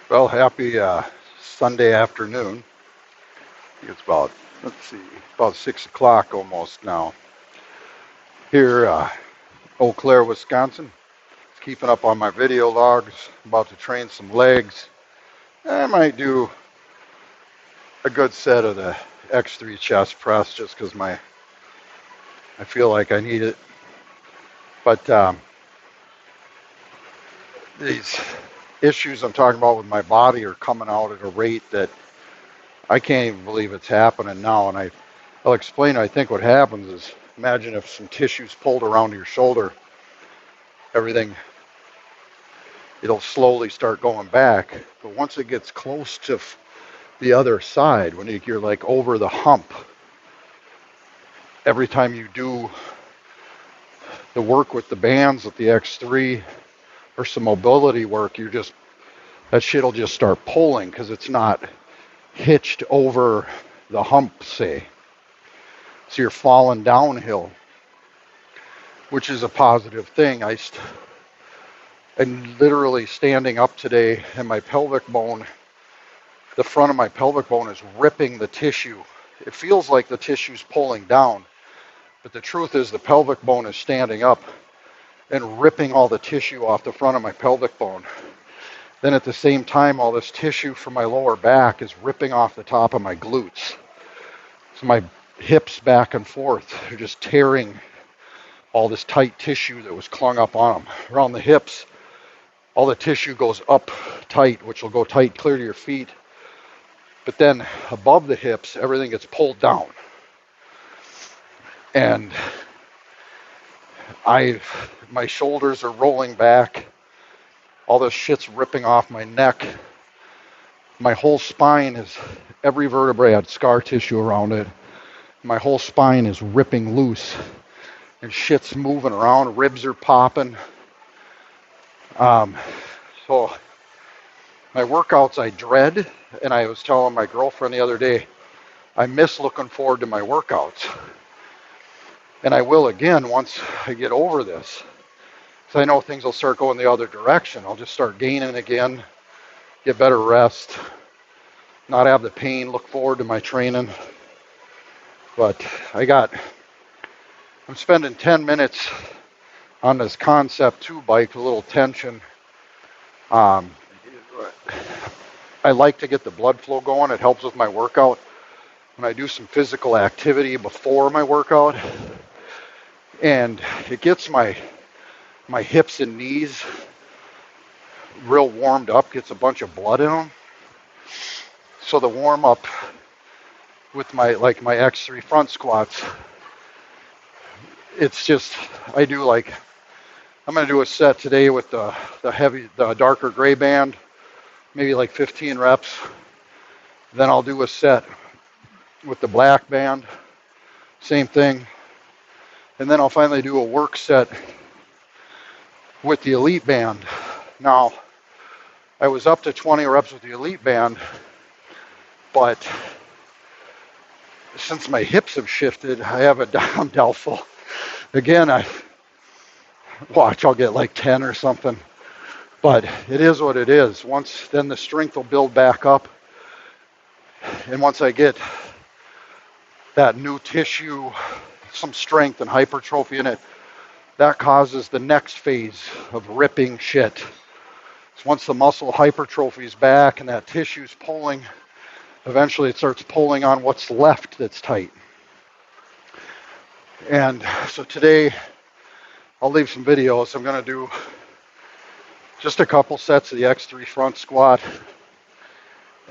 Well, happy Sunday afternoon. It's about, let's see, about 6 o'clock almost now. Here, Eau Claire, Wisconsin. Keeping up on my video logs. About to train some legs. I might do a good set of the X3 chest press just because I feel like I need it. But these issues I'm talking about with my body are coming out at a rate that I can't even believe it's happening now. And I'll explain. I think what happens is, imagine if some tissue's pulled around your shoulder, everything, it'll slowly start going back. But once it gets close to the other side, when you're like over the hump, every time you do the work with the bands with the X3 or some mobility work, that shit'll just start pulling because it's not hitched over the hump, say. So you're falling downhill, which is a positive thing. I'm literally standing up today, and my pelvic bone, the front of my pelvic bone is ripping the tissue. It feels like the tissue's pulling down, but the truth is the pelvic bone is standing up and ripping all the tissue off the front of my pelvic bone. Then at the same time, all this tissue from my lower back is ripping off the top of my glutes. So my hips back and forth are just tearing all this tight tissue that was clung up on them. Around the hips, all the tissue goes up tight, which will go tight clear to your feet. But then above the hips, everything gets pulled down. And my shoulders are rolling back. All this shit's ripping off my neck. My whole spine every vertebrae had scar tissue around it. My whole spine is ripping loose. And shit's moving around, ribs are popping. So my workouts I dread, and I was telling my girlfriend the other day, I miss looking forward to my workouts. And I will again once I get over this. So I know things will start going the other direction. I'll just start gaining again, get better rest, not have the pain, look forward to my training. But I'm spending 10 minutes on this Concept 2 bike, a little tension. I like to get the blood flow going. It helps with my workout. When I do some physical activity before my workout, and it gets my hips and knees real warmed up, gets a bunch of blood in them. So the warm up with my X3 front squats, it's just, I'm going to do a set today with the darker gray band, maybe like 15 reps. Then I'll do a set with the black band, same thing. And then I'll finally do a work set with the elite band. Now, I was up to 20 reps with the elite band, but since my hips have shifted, I'm doubtful. Again, I'll get like 10 or something. But it is what it is. Then the strength will build back up. And once I get that new tissue, some strength and hypertrophy in it, that causes the next phase of ripping shit. So once the muscle hypertrophy is back and that tissue's pulling, eventually it starts pulling on what's left that's tight. And so today, I'll leave some videos. I'm going to do just a couple sets of the X3 front squat.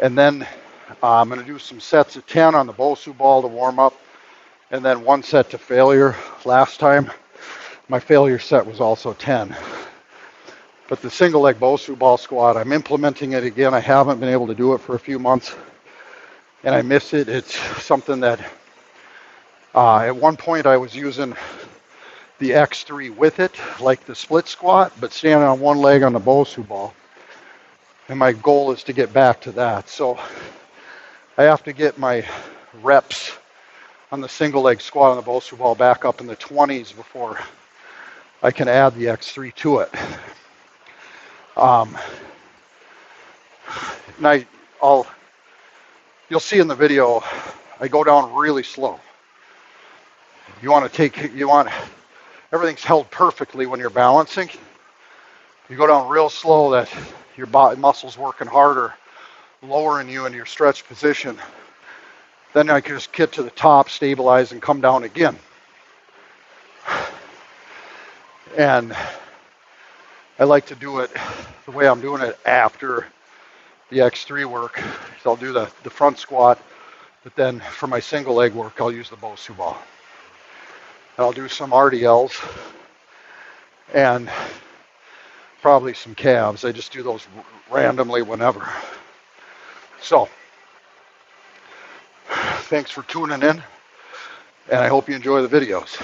And then I'm going to do some sets of 10 on the Bosu ball to warm up. And then one set to failure. Last time, my failure set was also 10. But the single leg Bosu ball squat, I'm implementing it again. I haven't been able to do it for a few months. And I miss it. It's something that at one point I was using the X3 with it, like the split squat, but standing on one leg on the Bosu ball. And my goal is to get back to that. So I have to get my reps on the single leg squat on the Bosu ball back up in the 20s before I can add the X3 to it. And you'll see in the video, I go down really slow. Everything's held perfectly when you're balancing. You go down real slow, that your body muscles working harder, lowering you into your stretch position. Then I can just get to the top, stabilize, and come down again. And I like to do it the way I'm doing it after the X3 work. So I'll do the front squat, but then for my single leg work, I'll use the Bosu ball. And I'll do some RDLs and probably some calves. I just do those randomly whenever. So, thanks for tuning in, and I hope you enjoy the videos.